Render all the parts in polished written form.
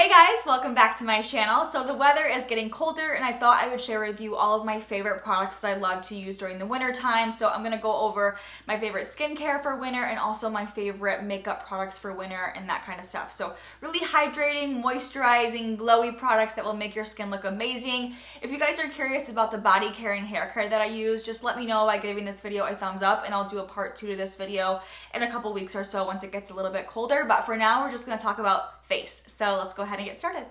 Hey guys, welcome back to my channel. So the weather is getting colder and I thought I would share with you all of my favorite products that I love to use during the winter time. So I'm gonna go over my favorite skincare for winter and also my favorite makeup products for winter and that kind of stuff. So really hydrating, moisturizing, glowy products that will make your skin look amazing. If you guys are curious about the body care and hair care that I use, just let me know by giving this video a thumbs up and I'll do a part 2 to this video in a couple weeks or so once it gets a little bit colder. But for now, we're just gonna talk about face. So let's go ahead and get started.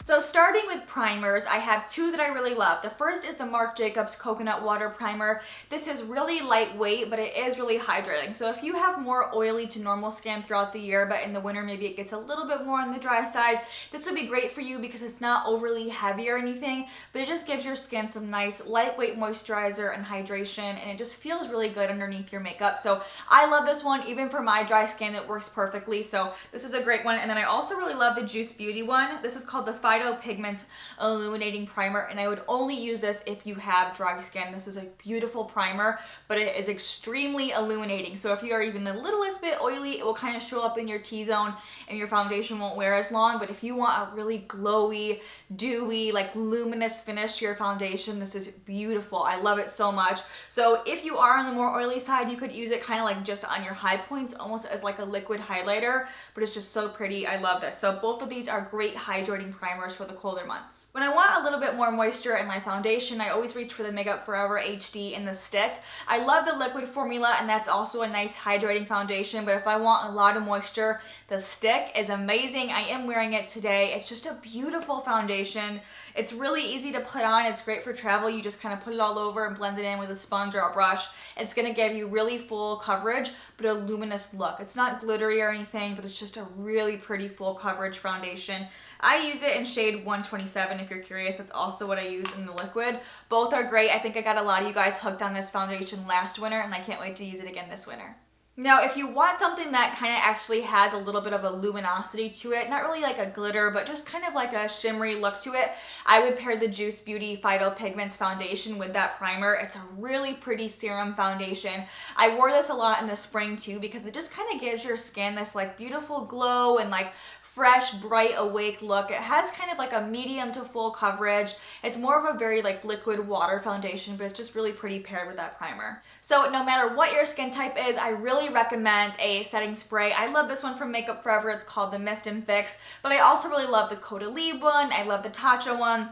So starting with primers, I have two that I really love. The first is the Marc Jacobs Coconut Water Primer. This is really lightweight, but it is really hydrating. So if you have more oily to normal skin throughout the year, but in the winter maybe it gets a little bit more on the dry side, this would be great for you because it's not overly heavy or anything, but it just gives your skin some nice lightweight moisturizer and hydration, and it just feels really good underneath your makeup. So I love this one. Even for my dry skin, it works perfectly. So this is a great one. And then I also really love the Juice Beauty one. This is called the Pigments Illuminating Primer, and I would only use this if you have dry skin. This is a beautiful primer, but it is extremely illuminating. So if you are even the littlest bit oily, it will kind of show up in your T-zone and your foundation won't wear as long. But if you want a really glowy, dewy, like luminous finish to your foundation, this is beautiful. I love it so much. So if you are on the more oily side, you could use it kind of like just on your high points, almost as like a liquid highlighter, but it's just so pretty. I love this. So both of these are great hydrating primers for the colder months. When I want a little bit more moisture in my foundation, I always reach for the Makeup Forever HD in the stick. I love the liquid formula, and that's also a nice hydrating foundation, but if I want a lot of moisture, the stick is amazing. I am wearing it today. It's just a beautiful foundation. It's really easy to put on. It's great for travel. You just kind of put it all over and blend it in with a sponge or a brush. It's gonna give you really full coverage, but a luminous look. It's not glittery or anything, but it's just a really pretty full coverage foundation. I use it in shade 127 if you're curious. That's also what I use in the liquid. Both are great. I think I got a lot of you guys hooked on this foundation last winter, and I can't wait to use it again this winter. Now, if you want something that kind of actually has a little bit of a luminosity to it, not really like a glitter, but just kind of like a shimmery look to it, I would pair the Juice Beauty Pigments Foundation with that primer. It's a really pretty serum foundation. I wore this a lot in the spring too because it just kind of gives your skin this like beautiful glow and like fresh, bright, awake look. It has kind of like a medium to full coverage. It's more of a very like liquid water foundation, but it's just really pretty paired with that primer. So no matter what your skin type is, I really recommend a setting spray. I love this one from Makeup Forever. It's called the Mist and Fix, but I also really love the Caudalie one. I love the Tatcha one.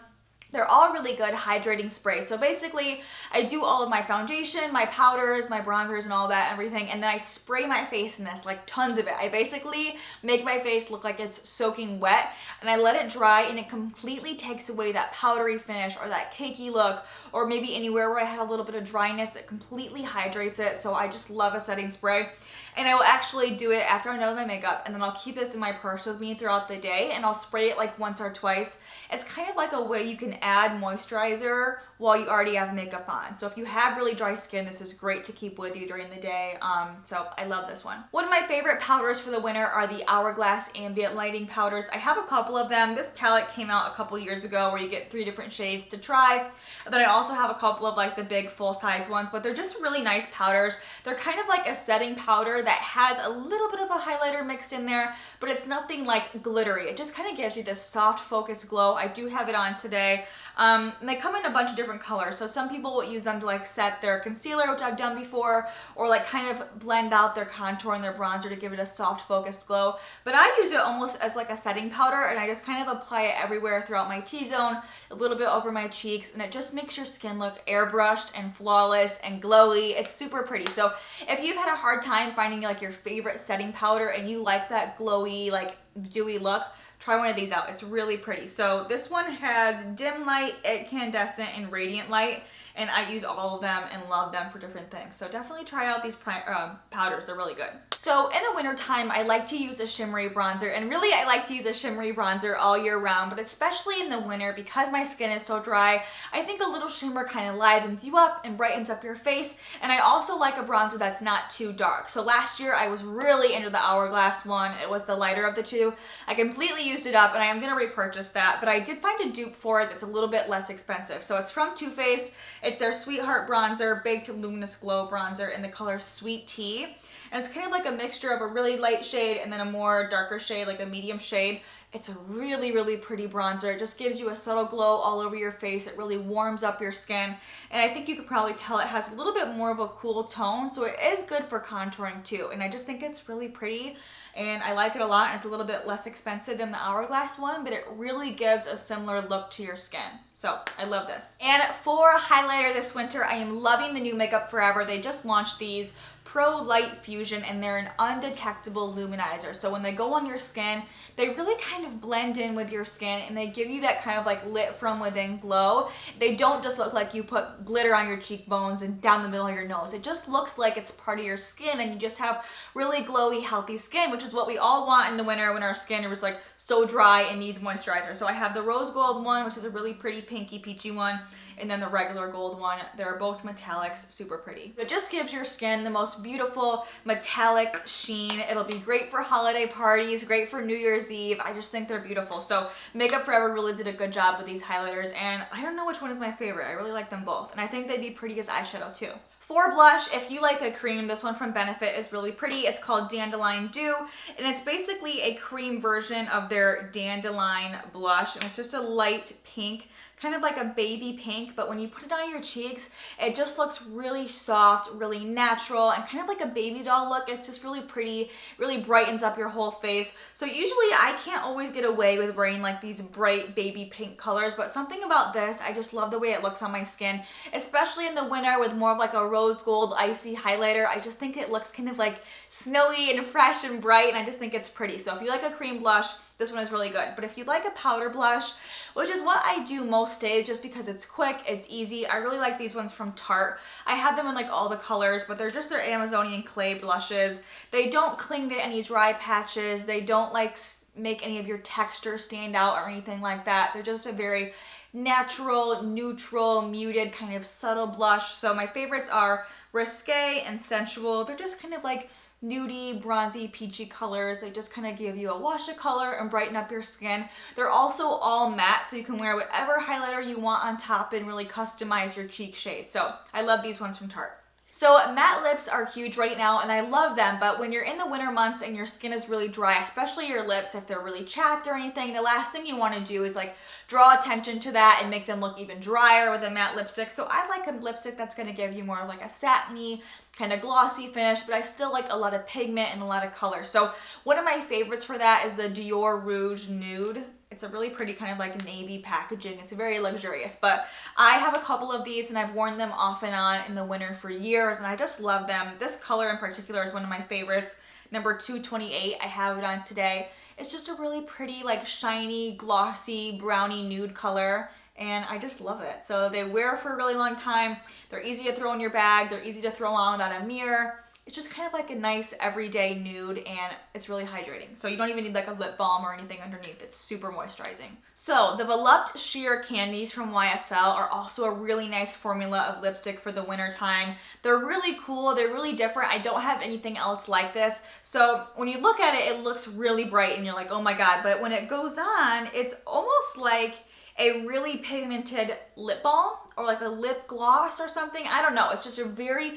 They're all really good hydrating sprays. So basically, I do all of my foundation, my powders, my bronzers, and all that, everything, and then I spray my face in this, like tons of it. I basically make my face look like it's soaking wet, and I let it dry, and it completely takes away that powdery finish or that cakey look, or maybe anywhere where I had a little bit of dryness. It completely hydrates it, so I just love a setting spray. And I will actually do it after I'm done with my makeup, and then I'll keep this in my purse with me throughout the day, and I'll spray it like once or twice. It's kind of like a way you can add moisturizer while you already have makeup on. So if you have really dry skin, this is great to keep with you during the day. So I love this one. One of my favorite powders for the winter are the Hourglass Ambient Lighting Powders. I have a couple of them. This palette came out a couple years ago where you get 3 different shades to try. And then I also have a couple of like the big full-size ones, but they're just really nice powders. They're kind of like a setting powder that has a little bit of a highlighter mixed in there, but it's nothing like glittery. It just kind of gives you this soft focused glow. I do have it on today. And they come in a bunch of different colors. So some people will use them to like set their concealer, which I've done before, or like kind of blend out their contour and their bronzer to give it a soft focused glow. But I use it almost as like a setting powder, and I just kind of apply it everywhere throughout my T-zone, a little bit over my cheeks, and it just makes your skin look airbrushed and flawless and glowy. It's super pretty. So if you've had a hard time finding like your favorite setting powder and you like that glowy, like dewy look, try one of these out. It's really pretty. So this one has dim light, incandescent, and radiant light, and I use all of them and love them for different things. So definitely try out these powders. They're really good. So in the winter time, I like to use a shimmery bronzer, and really I like to use a shimmery bronzer all year round, but especially in the winter because my skin is so dry, I think a little shimmer kind of livens you up and brightens up your face. And I also like a bronzer that's not too dark. So last year I was really into the Hourglass one. It was the lighter of the two. I completely used it up, and I am gonna repurchase that, but I did find a dupe for it that's a little bit less expensive. So it's from Too Faced. It's their Sweetheart bronzer, Baked Luminous Glow bronzer in the color Sweet Tea. and it's kind of like a mixture of a really light shade and then a more darker shade, like a medium shade. It's a really, really pretty bronzer. It just gives you a subtle glow all over your face. It really warms up your skin. And I think you can probably tell it has a little bit more of a cool tone. So it is good for contouring too. And I just think it's really pretty and I like it a lot. And it's a little bit less expensive than the Hourglass one, but it really gives a similar look to your skin. So I love this. And for highlighter this winter, I am loving the new Makeup Forever. They just launched these Pro Light Fusion and they're an undetectable luminizer. So when they go on your skin, they really kind of blend in with your skin and they give you that kind of like lit from within glow. They don't just look like you put glitter on your cheekbones and down the middle of your nose. It just looks like it's part of your skin and you just have really glowy, healthy skin, which is what we all want in the winter when our skin is like so dry and needs moisturizer. So I have the rose gold one, which is a really pretty pinky peachy one, and then the regular gold one. They're both metallics, super pretty. It just gives your skin the most beautiful metallic sheen. It'll be great for holiday parties, great for New Year's Eve. I just think they're beautiful. So Makeup Forever really did a good job with these highlighters, and I don't know which one is my favorite. I really like them both, and I think they'd be pretty as eyeshadow too. For blush, if you like a cream, this one from Benefit is really pretty. It's called Dandelion Dew, and it's basically a cream version of their Dandelion blush, and it's just a light pink, kind of like a baby pink, but when you put it on your cheeks, it just looks really soft, really natural, and kind of like a baby doll look. It's just really pretty, really brightens up your whole face. So usually I can't always get away with wearing like these bright baby pink colors, but something about this, I just love the way it looks on my skin, especially in the winter with more of like a rose gold icy highlighter. I just think it looks kind of like snowy and fresh and bright, and I just think it's pretty. So if you like a cream blush, this one is really good. But if you'd like a powder blush, which is what I do most days just because it's quick, it's easy, I really like these ones from Tarte. I have them in like all the colors, but they're just their Amazonian clay blushes. They don't cling to any dry patches. They don't like make any of your texture stand out or anything like that. They're just a very natural, neutral, muted, kind of subtle blush. So my favorites are Risque and Sensual. They're just kind of like nudie, bronzy, peachy colors. They just kind of give you a wash of color and brighten up your skin. They're also all matte, so you can wear whatever highlighter you want on top and really customize your cheek shade. So I love these ones from Tarte. So matte lips are huge right now and I love them, but when you're in the winter months and your skin is really dry, especially your lips, if they're really chapped or anything, the last thing you want to do is like draw attention to that and make them look even drier with a matte lipstick. So I like a lipstick that's going to give you more of like a satiny, kind of glossy finish, but I still like a lot of pigment and a lot of color. So one of my favorites for that is the Dior Rouge Nude. It's a really pretty kind of like navy packaging. It's very luxurious, but I have a couple of these and I've worn them off and on in the winter for years and I just love them. This color in particular is one of my favorites. Number 228, I have it on today. It's just a really pretty, like shiny, glossy, brownie nude color. And I just love it. So they wear for a really long time. They're easy to throw in your bag. They're easy to throw on without a mirror. It's just kind of like a nice everyday nude and it's really hydrating. So you don't even need like a lip balm or anything underneath. It's super moisturizing. So the Volupte Sheer Candies from YSL are also a really nice formula of lipstick for the winter time. They're really cool. They're really different. I don't have anything else like this. So when you look at it, it looks really bright and you're like, oh my God. But when it goes on, it's almost like a really pigmented lip balm or like a lip gloss or something. I don't know. It's just a very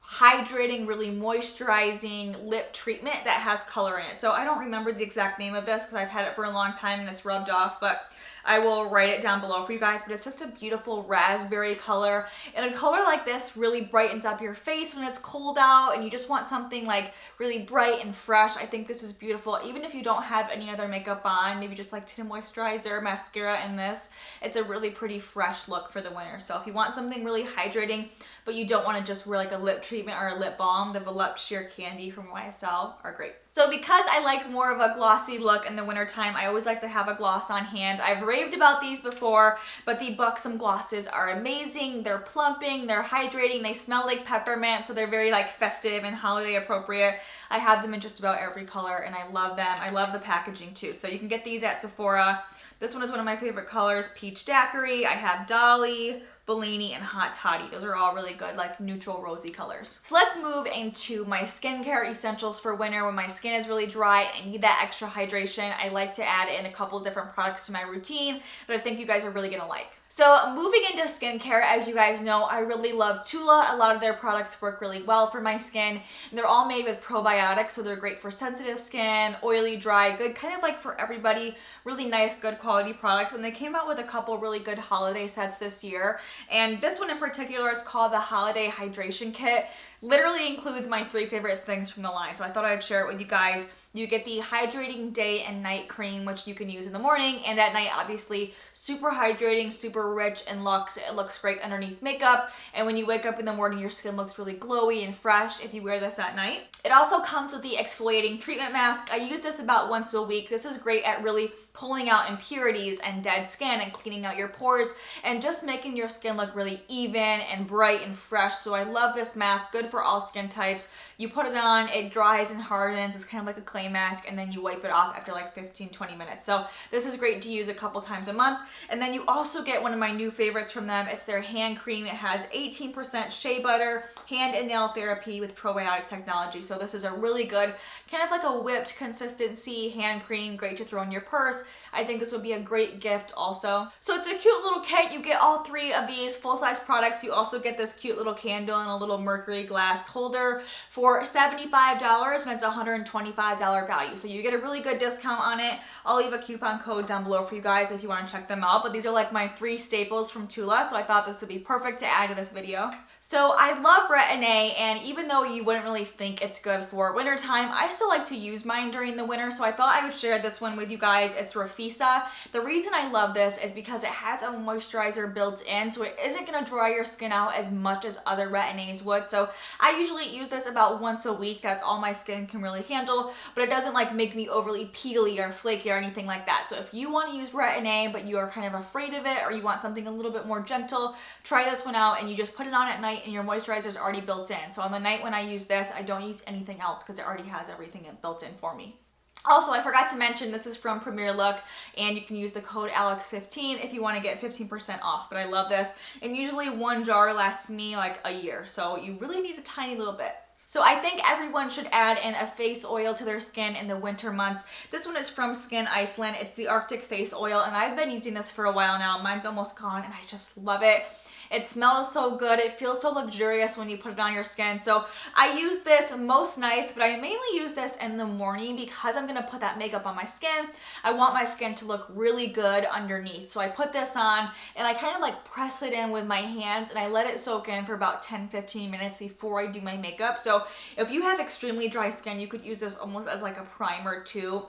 hydrating, really moisturizing lip treatment that has color in it. So I don't remember the exact name of this because I've had it for a long time and it's rubbed off, but I will write it down below for you guys, but it's just a beautiful raspberry color. And a color like this really brightens up your face when it's cold out and you just want something like really bright and fresh. I think this is beautiful. Even if you don't have any other makeup on, maybe just like tinted moisturizer, mascara, and this, it's a really pretty fresh look for the winter. So if you want something really hydrating, but you don't want to just wear like a lip treatment or a lip balm, the Volupte Sheer Candy from YSL are great. So because I like more of a glossy look in the wintertime, I always like to have a gloss on hand. I've raved about these before, but the Buxom glosses are amazing. They're plumping, they're hydrating, they smell like peppermint, so they're very like festive and holiday appropriate. I have them in just about every color and I love them. I love the packaging too. So you can get these at Sephora. This one is one of my favorite colors, Peach Daiquiri. I have Dolly, Bellini, and Hot Toddy. Those are all really good, like neutral rosy colors. So let's move into my skincare essentials for winter. When my skin is really dry, I need that extra hydration. I like to add in a couple different products to my routine that I think you guys are really gonna like. So moving into skincare, as you guys know, I really love Tula. A lot of their products work really well for my skin. And they're all made with probiotics, so they're great for sensitive skin, oily, dry, good, kind of like for everybody. Really nice, good quality products. And they came out with a couple really good holiday sets this year. And this one in particular is called the Holiday Hydration Kit. Literally includes my 3 favorite things from the line, so I thought I'd share it with you guys. You get the hydrating day and night cream, which you can use in the morning and at night. Obviously super hydrating, super rich and luxe. It looks great underneath makeup, and when you wake up in the morning, your skin looks really glowy and fresh if you wear this at night. It also comes with the exfoliating treatment mask. I use this about once a week. This is great at really pulling out impurities and dead skin and cleaning out your pores and just making your skin look really even and bright and fresh. So I love this mask, good for all skin types. You put it on, it dries and hardens. It's kind of like a clay mask, and then you wipe it off after like 15-20 minutes. So this is great to use a couple times a month. And then you also get one of my new favorites from them. It's their hand cream. It has 18% shea butter, hand and nail therapy with probiotic technology. So this is a really good, kind of like a whipped consistency hand cream, great to throw in your purse. I think this would be a great gift also. So it's a cute little kit. You get all 3 of these full-size products. You also get this cute little candle and a little mercury glass holder for $75, and it's a $125 value. So you get a really good discount on it. I'll leave a coupon code down below for you guys if you want to check them out. But these are like my 3 staples from Tula, so I thought this would be perfect to add to this video. So I love Retin-A, and even though you wouldn't really think it's good for wintertime, I still like to use mine during the winter, so I thought I would share this one with you guys. It's Rafisa. The reason I love this is because it has a moisturizer built in, so it isn't going to dry your skin out as much as other Retin-A's would. So I usually use this about once a week. That's all my skin can really handle, but it doesn't like make me overly peely or flaky or anything like that. So if you want to use Retin-A, but you are kind of afraid of it, or you want something a little bit more gentle, try this one out, and you just put it on at night and your moisturizer is already built in. So on the night when I use this, I don't use anything else because it already has everything built in for me. Also, I forgot to mention this is from Premier Look, and you can use the code ALEX15 if you want to get 15% off, but I love this. And usually one jar lasts me like a year, so you really need a tiny little bit. So I think everyone should add in a face oil to their skin in the winter months. This one is from Skin Iceland. It's the Arctic Face Oil, and I've been using this for a while now. Mine's almost gone, and I just love it. It smells so good. It feels so luxurious when you put it on your skin. So I use this most nights, but I mainly use this in the morning because I'm going to put that makeup on my skin. I want my skin to look really good underneath. So I put this on and I kind of like press it in with my hands, and I let it soak in for about 10-15 minutes before I do my makeup. So if you have extremely dry skin, you could use this almost as like a primer too.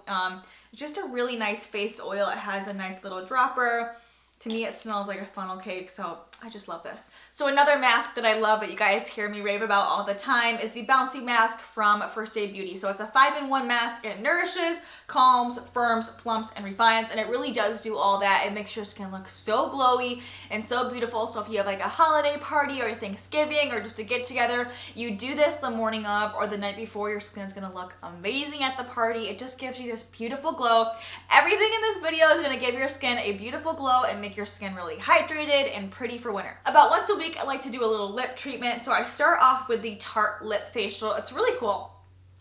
Just a really nice face oil. It has a nice little dropper. To me, it smells like a funnel cake, so I just love this. So another mask that I love that you guys hear me rave about all the time is the Bouncy Mask from First Aid Beauty. So it's a 5-in-1 mask. It nourishes, calms, firms, plumps, and refines, and it really does do all that. It makes your skin look so glowy and so beautiful. So if you have like a holiday party or Thanksgiving or just a get-together, you do this the morning of or the night before, your skin's gonna look amazing at the party. It just gives you this beautiful glow. Everything in this video is gonna give your skin a beautiful glow and make your skin really hydrated and pretty for winter. About once a week, I like to do a little lip treatment. So I start off with the Tarte Lip Facial. It's really cool.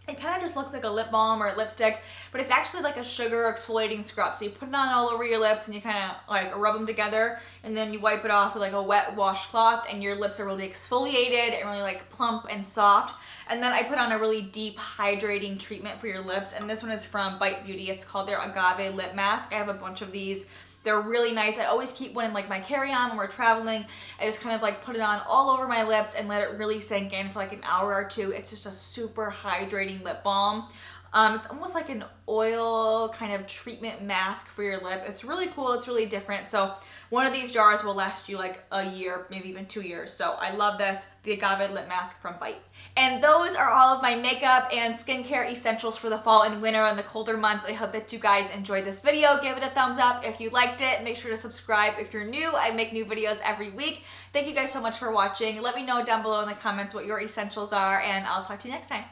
It kind of just looks like a lip balm or a lipstick, but it's actually like a sugar exfoliating scrub. So you put it on all over your lips and you kind of like rub them together, and then you wipe it off with like a wet washcloth, and your lips are really exfoliated and really like plump and soft. And then I put on a really deep hydrating treatment for your lips, and this one is from Bite Beauty. It's called their Agave Lip Mask. I have a bunch of these. They're really nice. I always keep one in like my carry-on when we're traveling. I just kind of like put it on all over my lips and let it really sink in for like an hour or two. It's just a super hydrating lip balm. It's almost like an oil kind of treatment mask for your lip. It's really cool. It's really different. So one of these jars will last you like a year, maybe even 2 years. So I love this, the Agave Lip Mask from Bite. And those are all of my makeup and skincare essentials for the fall and winter and the colder months. I hope that you guys enjoyed this video. Give it a thumbs up if you liked it. Make sure to subscribe if you're new. I make new videos every week. Thank you guys so much for watching. Let me know down below in the comments what your essentials are, and I'll talk to you next time.